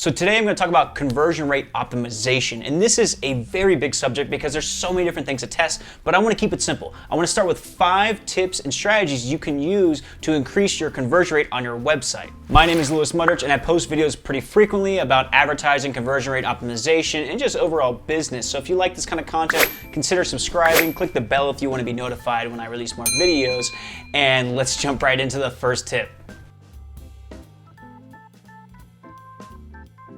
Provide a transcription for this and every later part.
So today I'm going to talk about conversion rate optimization, and this is a very big subject because there's so many different things to test, but I want to keep it simple. I want to start with 5 tips and strategies you can use to increase your conversion rate on your website. My name is Lewis Mudrich, and I post videos pretty frequently about advertising, conversion rate optimization, and just overall business. So if you like this kind of content, consider subscribing, click the bell if you want to be notified when I release more videos, and let's jump right into the first tip.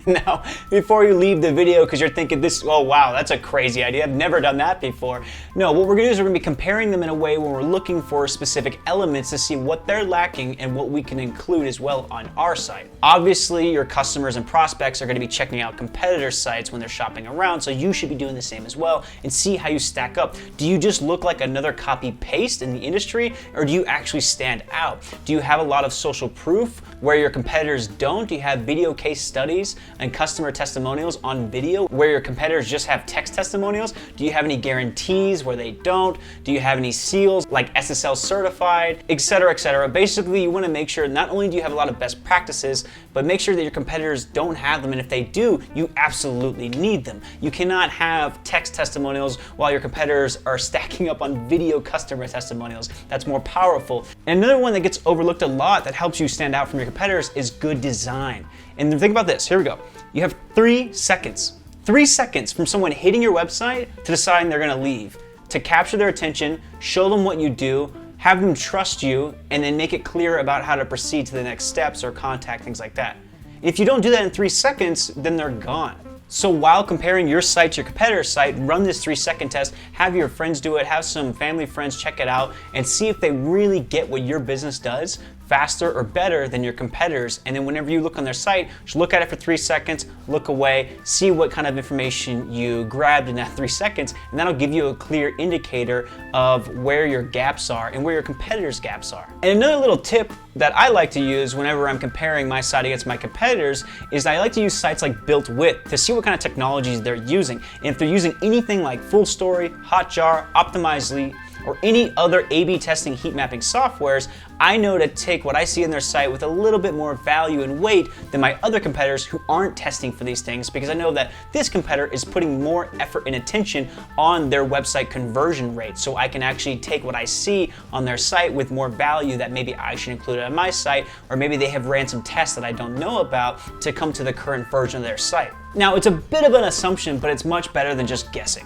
Now, before you leave the video because you're thinking oh wow, that's a crazy idea, I've never done that before. No, what we're gonna do is we're gonna be comparing them in a way where we're looking for specific elements to see what they're lacking and what we can include as well on our site. Obviously, your customers and prospects are gonna be checking out competitor sites when they're shopping around, so you should be doing the same as well and see how you stack up. Do you just look like another copy-paste in the industry, or do you actually stand out? Do you have a lot of social proof where your competitors don't? Do you have video case studies and customer testimonials on video where your competitors just have text testimonials? Do you have any guarantees where they don't? Do you have any seals like SSL certified, etc., etc.? Basically, you want to make sure not only do you have a lot of best practices, but make sure that your competitors don't have them, and if they do, you absolutely need them. You cannot have text testimonials while your competitors are stacking up on video customer testimonials. That's more powerful. And another one that gets overlooked a lot that helps you stand out from your competitors is good design. And think about this, here we go. You have 3 seconds. 3 seconds from someone hitting your website to deciding they're gonna leave, to capture their attention, show them what you do, have them trust you, and then make it clear about how to proceed to the next steps or contact, things like that. If you don't do that in 3 seconds, then they're gone. So while comparing your site to your competitor's site, run this 3-second test, have your friends do it, have some family friends check it out, and see if they really get what your business does faster or better than your competitors. And then whenever you look on their site, just look at it for 3 seconds, look away, see what kind of information you grabbed in that 3 seconds, and that'll give you a clear indicator of where your gaps are and where your competitors' gaps are. And another little tip that I like to use whenever I'm comparing my site against my competitors is I like to use sites like BuiltWith to see what kind of technologies they're using. And if they're using anything like Full Story, Hotjar, Optimizely, or any other A/B testing heat mapping softwares, I know to take what I see in their site with a little bit more value and weight than my other competitors who aren't testing for these things, because I know that this competitor is putting more effort and attention on their website conversion rate. So I can actually take what I see on their site with more value that maybe I should include on my site, or maybe they have ran some tests that I don't know about to come to the current version of their site. Now, it's a bit of an assumption, but it's much better than just guessing.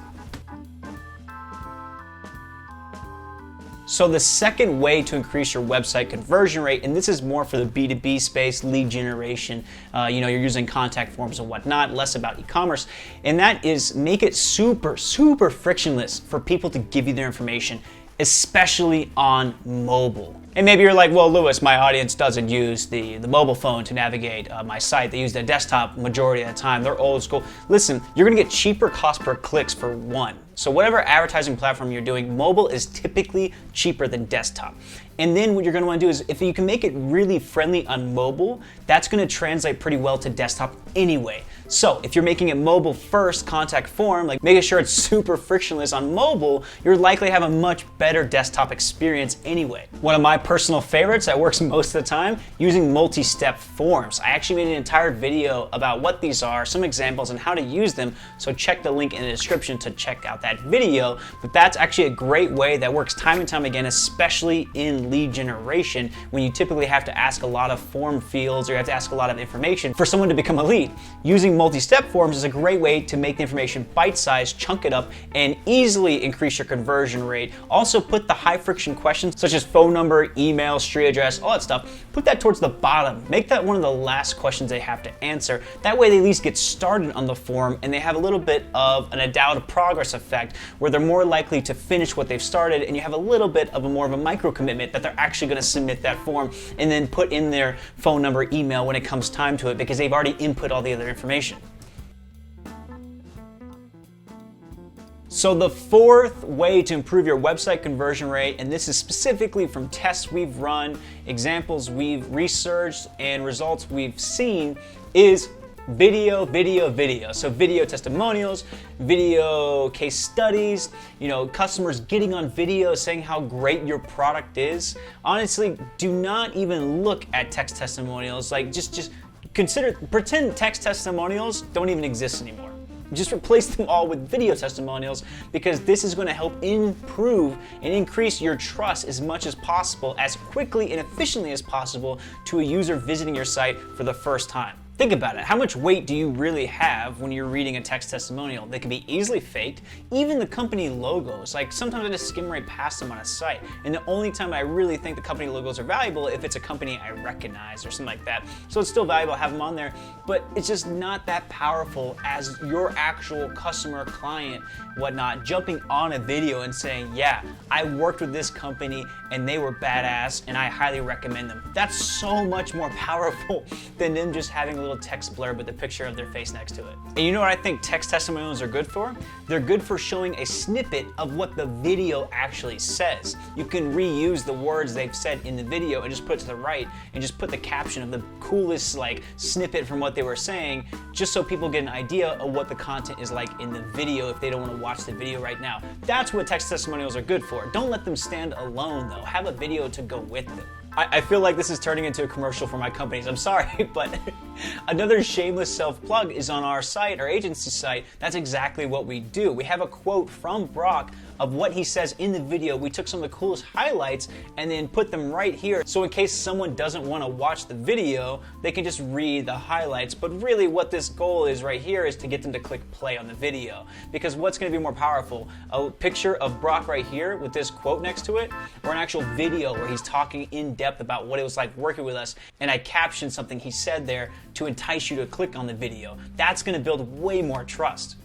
So the second way to increase your website conversion rate, and this is more for the B2B space, lead generation, you're using contact forms and whatnot, less about e-commerce, and that is make it super frictionless for people to give you their information, especially on mobile. And maybe you're like, well, Lewis, my audience doesn't use the mobile phone to navigate my site. They use the desktop majority of the time. They're old school. Listen, you're gonna get cheaper cost per clicks for one. So whatever advertising platform you're doing, mobile is typically cheaper than desktop. And then what you're gonna wanna do is, if you can make it really friendly on mobile, that's gonna translate pretty well to desktop anyway. So if you're making it mobile first contact form, like making sure it's super frictionless on mobile, you're likely to have a much better desktop experience anyway. One of my personal favorites that works most of the time, using multi-step forms. I actually made an entire video about what these are, some examples and how to use them, so check the link in the description to check out that video. But that's actually a great way that works time and time again, especially in lead generation, when you typically have to ask a lot of form fields or you have to ask a lot of information for someone to become a lead. Using multi-step forms is a great way to make the information bite-sized, chunk it up, and easily increase your conversion rate. Also put the high friction questions such as phone number, email, street address, all that stuff, put that towards the bottom. Make that one of the last questions they have to answer. That way they at least get started on the form and they have a little bit of an adaptive progress effect where they're more likely to finish what they've started, and you have a little bit of a more of a micro commitment that they're actually gonna submit that form and then put in their phone number, email when it comes time to it, because they've already input all the other information. So the fourth way to improve your website conversion rate, and this is specifically from tests we've run, examples we've researched, and results we've seen, is video. So video testimonials, video case studies, customers getting on video saying how great your product is. Honestly, do not even look at text testimonials. Like just Pretend text testimonials don't even exist anymore. Just replace them all with video testimonials, because this is going to help improve and increase your trust as much as possible, as quickly and efficiently as possible, to a user visiting your site for the first time. Think about it. How much weight do you really have when you're reading a text testimonial? They can be easily faked. Even the company logos, like sometimes I just skim right past them on a site. And the only time I really think the company logos are valuable if it's a company I recognize or something like that. So it's still valuable to have them on there, but it's just not that powerful as your actual customer, client, whatnot, jumping on a video and saying, yeah, I worked with this company and they were badass and I highly recommend them. That's so much more powerful than them just having a little text blurb with a picture of their face next to it. And you know what I think text testimonials are good for? They're good for showing a snippet of what the video actually says. You can reuse the words they've said in the video and just put it to the right and just put the caption of the coolest snippet from what they were saying, just so people get an idea of what the content is like in the video if they don't want to watch the video right now. That's what text testimonials are good for. Don't let them stand alone though. Have a video to go with them. I feel like this is turning into a commercial for my companies. I'm sorry, but another shameless self-plug is on our site, our agency site. That's exactly what we do. We have a quote from Brock of what he says in the video. We took some of the coolest highlights and then put them right here. So in case someone doesn't want to watch the video, they can just read the highlights. But really what this goal is right here is to get them to click play on the video. Because what's going to be more powerful? A picture of Brock right here with this quote next to it, or an actual video where he's talking in depth about what it was like working with us, and I captioned something he said there to entice you to click on the video. That's going to build way more trust.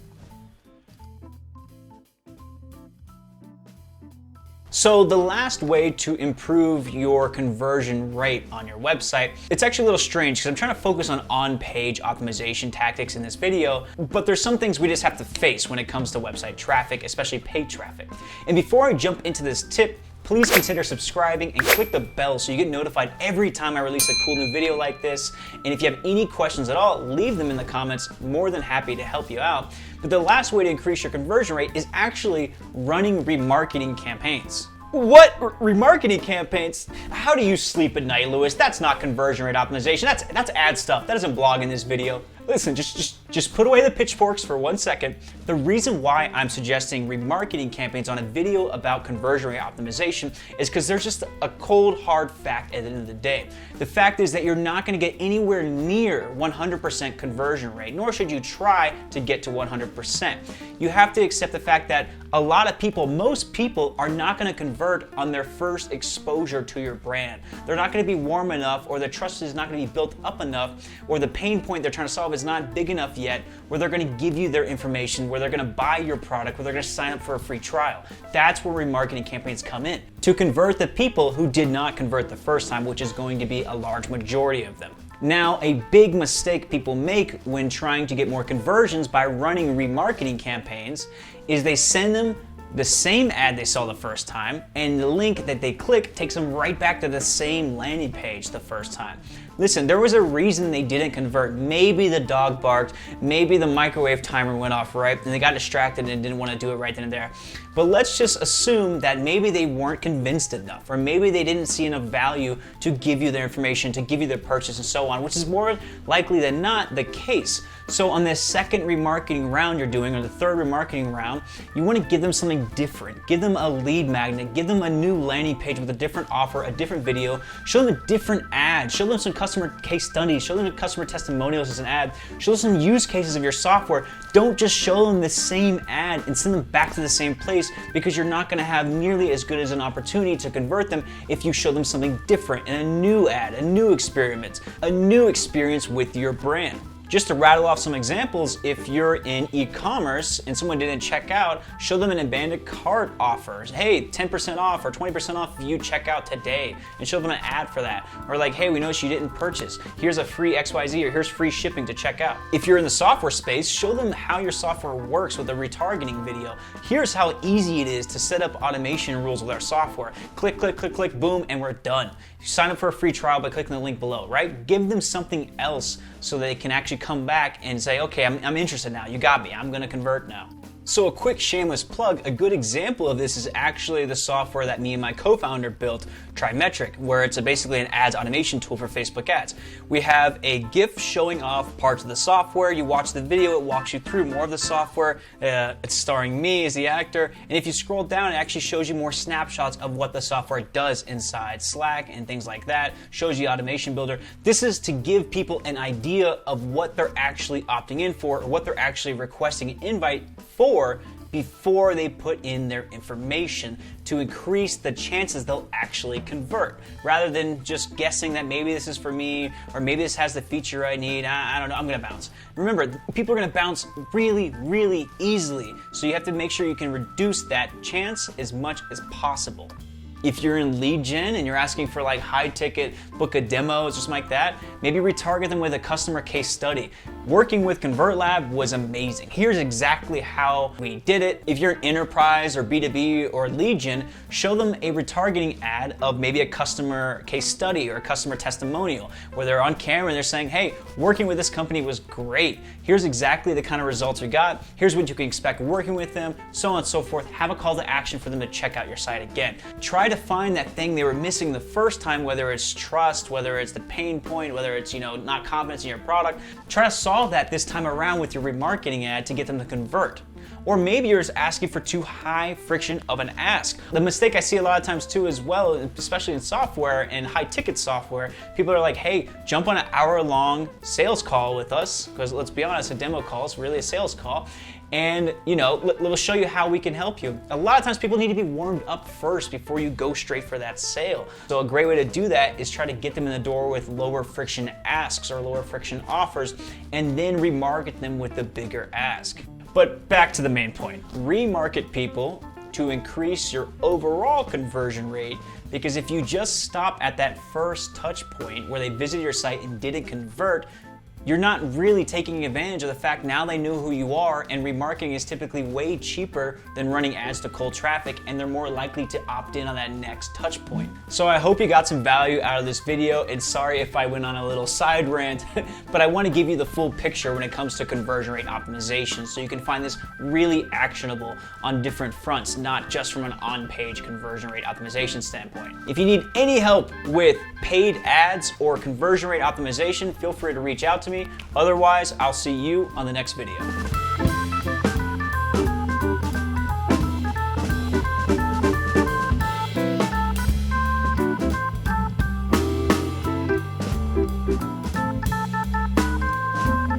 So the last way to improve your conversion rate on your website, it's actually a little strange because I'm trying to focus on on-page optimization tactics in this video, but there's some things we just have to face when it comes to website traffic, especially paid traffic. And before I jump into this tip, please consider subscribing and click the bell so you get notified every time I release a cool new video like this. And if you have any questions at all, leave them in the comments. More than happy to help you out. But the last way to increase your conversion rate is actually running remarketing campaigns. What? Remarketing campaigns? How do you sleep at night, Lewis? That's not conversion rate optimization. That's ad stuff. That doesn't belong in this video. Listen, just put away the pitchforks for 1 second. The reason why I'm suggesting remarketing campaigns on a video about conversion rate optimization is because there's just a cold, hard fact at the end of the day. The fact is that you're not going to get anywhere near 100% conversion rate, nor should you try to get to 100%. You have to accept the fact that a lot of people, most people, are not going to convert on their first exposure to your brand. They're not going to be warm enough, or the trust is not going to be built up enough, or the pain point they're trying to solve is not big enough yet where they're going to give you their information, where they're going to buy your product, where they're going to sign up for a free trial. That's where remarketing campaigns come in, to convert the people who did not convert the first time, which is going to be a large majority of them. Now, a big mistake people make when trying to get more conversions by running remarketing campaigns is they send them the same ad they saw the first time, and the link that they click takes them right back to the same landing page the first time. Listen, there was a reason they didn't convert. Maybe the dog barked, maybe the microwave timer went off, right? And they got distracted and didn't want to do it right then and there. But let's just assume that maybe they weren't convinced enough, or maybe they didn't see enough value to give you their information, to give you their purchase and so on, which is more likely than not the case. So on this second remarketing round you're doing, or the third remarketing round, you want to give them something different. Give them a lead magnet, give them a new landing page with a different offer, a different video, show them a different ad, show them some customer case studies, show them customer testimonials as an ad, show them some use cases of your software. Don't just show them the same ad and send them back to the same place, because you're not going to have nearly as good as an opportunity to convert them if you show them something different and a new ad, a new experiment, a new experience with your brand. Just to rattle off some examples, if you're in e-commerce and someone didn't check out, show them an abandoned cart offers. Hey, 10% off or 20% off if you check out today, and show them an ad for that. Or like, hey, we noticed you didn't purchase. Here's a free XYZ, or here's free shipping to check out. If you're in the software space, show them how your software works with a retargeting video. Here's how easy it is to set up automation rules with our software. Click, click, click, click, boom, and we're done. You sign up for a free trial by clicking the link below, right? Give them something else so they can actually come back and say, okay, I'm interested now. You got me. I'm going to convert now. So a quick shameless plug, a good example of this is actually the software that me and my co-founder built, Trimetric, where it's basically an ads automation tool for Facebook ads. We have a GIF showing off parts of the software. You watch the video, it walks you through more of the software. It's starring me as the actor. And if you scroll down, it actually shows you more snapshots of what the software does inside Slack and things like that. Shows you automation builder. This is to give people an idea of what they're actually opting in for, or what they're actually requesting an invite for before they put in their information, to increase the chances they'll actually convert, rather than just guessing that maybe this is for me, or maybe this has the feature I need. I don't know, I'm gonna bounce. Remember, people are gonna bounce really, really easily, so you have to make sure you can reduce that chance as much as possible. If you're in lead gen and you're asking for like high ticket, book a demo, or something like that, maybe retarget them with a customer case study. Working with ConvertLab was amazing. Here's exactly how we did it. If you're an enterprise or B2B or lead gen, show them a retargeting ad of maybe a customer case study or a customer testimonial, where they're on camera and they're saying, hey, working with this company was great. Here's exactly the kind of results we got. Here's what you can expect working with them, so on and so forth. Have a call to action for them to check out your site again. Try to find that thing they were missing the first time, whether it's trust, whether it's the pain point, whether it's not confidence in your product. Try to solve that this time around with your remarketing ad to get them to convert. Or maybe you're just asking for too high friction of an ask. The mistake I see a lot of times too as well, especially in software and high ticket software, people are like, hey, jump on an hour-long sales call with us, because let's be honest, a demo call is really a sales call. And we'll show you how we can help you. A lot of times people need to be warmed up first before you go straight for that sale. So a great way to do that is try to get them in the door with lower friction asks or lower friction offers, and then remarket them with the bigger ask. But back to the main point, remarket people to increase your overall conversion rate, because if you just stop at that first touch point where they visited your site and didn't convert, you're not really taking advantage of the fact now they know who you are, and remarketing is typically way cheaper than running ads to cold traffic, and they're more likely to opt in on that next touch point. So I hope you got some value out of this video, and sorry if I went on a little side rant, but I want to give you the full picture when it comes to conversion rate optimization, so you can find this really actionable on different fronts, not just from an on-page conversion rate optimization standpoint. If you need any help with paid ads or conversion rate optimization, feel free to reach out to me. Otherwise, I'll see you on the next video.